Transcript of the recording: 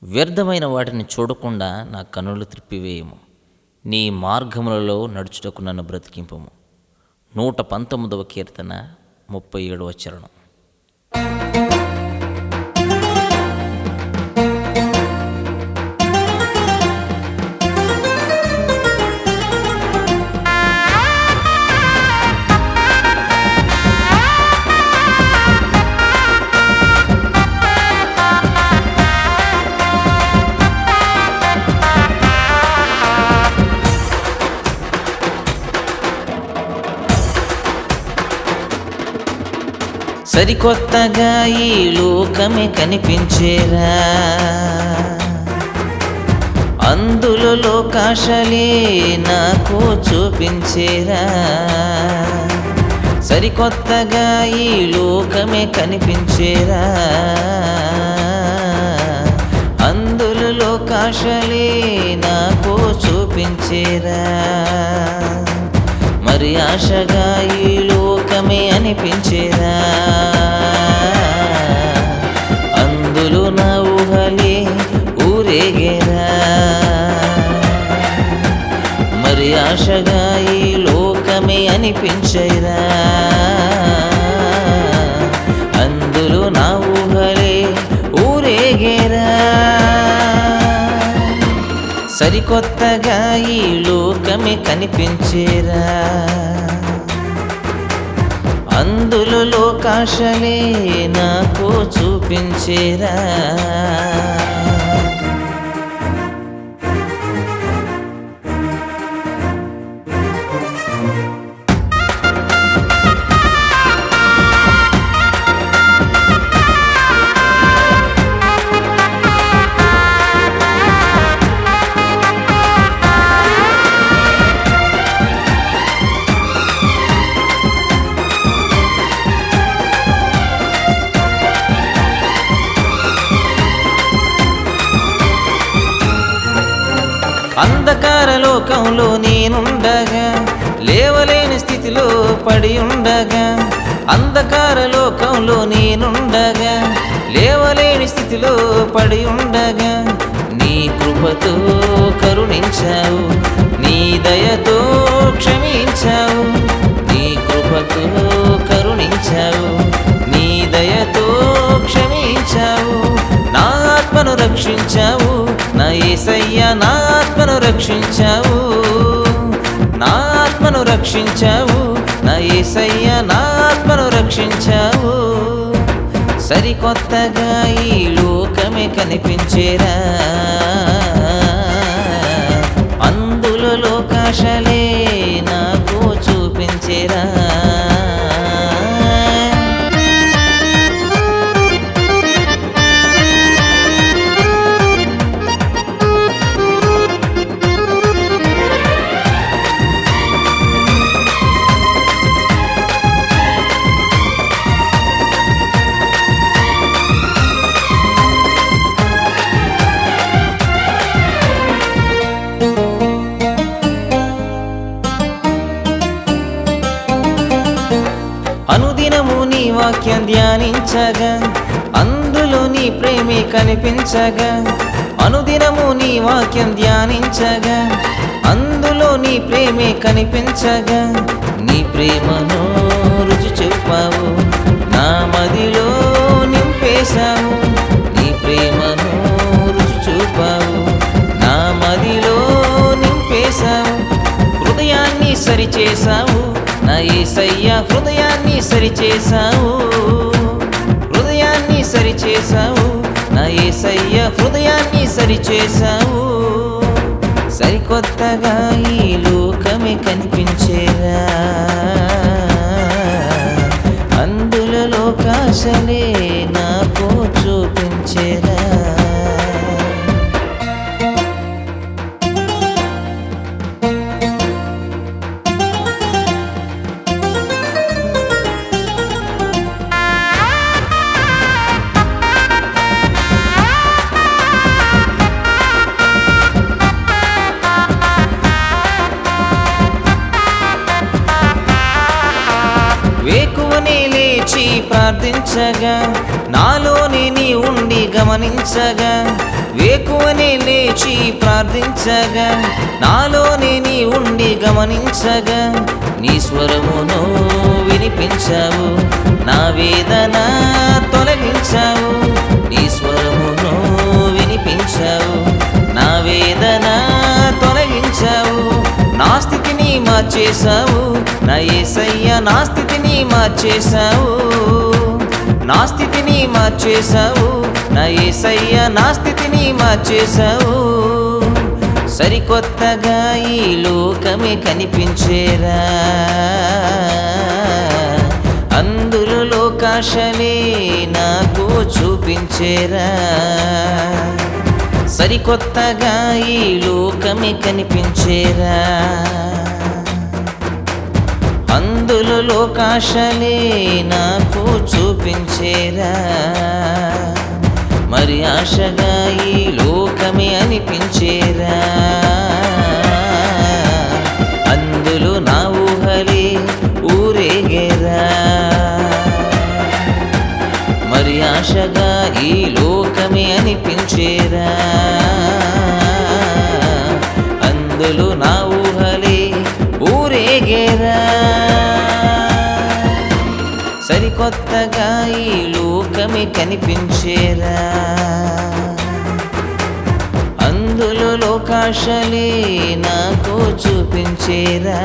వ్యర్థమైన వాటిని చూడకుండా నా కనులు త్రిప్పివేయము. నీ మార్గములలో నడుచుటకు నన్ను బ్రతికింపుము. 119వ కీర్తన 37వ చరణం. సరికొత్తగా ఈ లోకమే కనిపించేరా, అందులో లోకాశలే నాకు చూపించేరా. సరికొత్తగా ఈ లోకమే కనిపించేరా, అందులో లోకాశలే నాకు చూపించేరా. మరి ఆశగా ఈ లోకమే అనిపించేరా, అందులో నా ఊహలే ఊరేగేరా. మరి ఆశగా ఈ లోకమే అనిపించేరా, అందులో నా ఊహలే ఊరేగేరా. సరికొత్తగా ఈ లోకమే కనిపించేరా, అందులో లోకాశలే నాకు చూపించేరా. అంధకార లోకంలో నేనుండగా, లేవలేని స్థితిలో పడి ఉండగా. అంధకార లోకంలో నేనుండగా, లేవలేని స్థితిలో పడి ఉండగా. నీ కృపతో కరుణించావు, నీ దయతో క్షమించావు. నీ కృపతో కరుణించావు, నీ దయతో క్షమించావు. నా ఆత్మను రక్షించావు నా యేసయ్యా, నా ఆత్మను రక్షించావు. నా ఆత్మను రక్షించావు నా యేసయ్యా, నా ఆత్మను రక్షించావు. సరికొత్తగా ఈ లోకమే కనిపించేరా, అందులో లోకాశలే నాకు చూపించేరా. అనుదినము నీ వాక్యం ధ్యానించగా, అందులో నీ ప్రేమే కనిపించగా. అనుదినము నీ వాక్యం ధ్యానించగా, అందులో నీ ప్రేమే కనిపించగా. నీ ప్రేమను రుచి చూపావు, నా మదిలో నింపేశావు. నీ ప్రేమను రుచి చూపావు, నా మదిలో నింపేశావు. హృదయాన్ని సరిచేశావు నా యేసయ్యా, హృదయాన్ని సరిచేశావు. హృదయాన్ని సరిచేశావు నా యేసయ్యా, హృదయాన్ని సరిచేశావు. సరికొత్తగా ఈ లోకమే కనిపించేరా, అందులో లోకాశలే నాకు చూపించేరా. వేకువనే లేచి ప్రార్థించగా నాలోని నీ ఉండి గమనించగా వేకువనే లేచి ప్రార్థించగా నాలోని నీ ఉండి గమనించగా నీ స్వరమును వినిపించావు నా వేదన తొలగించావు నీ స్వరమును వినిపించావు నా వేదన తొలగించావు నా స్థితిని మార్చేశావు నా యేసయ్య నా స్థితిని మార్చేశావు నా స్థితిని మార్చేశావు నా యేసయ్య నా స్థితిని మార్చేశావు సరికొత్తగా ఈ లోకమే కనిపించేరా అందులో లోకాశలే నాకు చూపించేరా సరికొత్తగా ఈ లోకమే కనిపించేరా అందులో లోకాశలే నాకు చూపించేరా మరి ఆశగా ఈ లోకమే అనిపించేరా అందులో నా ఊహలే ఊరేగేరా మరి ఆశగా ఈ లోకమే అనిపించేరా అందులో నా ఊహలే ఊరేగేరా సరికొత్తగా ఈ లోకమే కనిపించేరా అందులో లోకాశలే నాకు చూపించేరా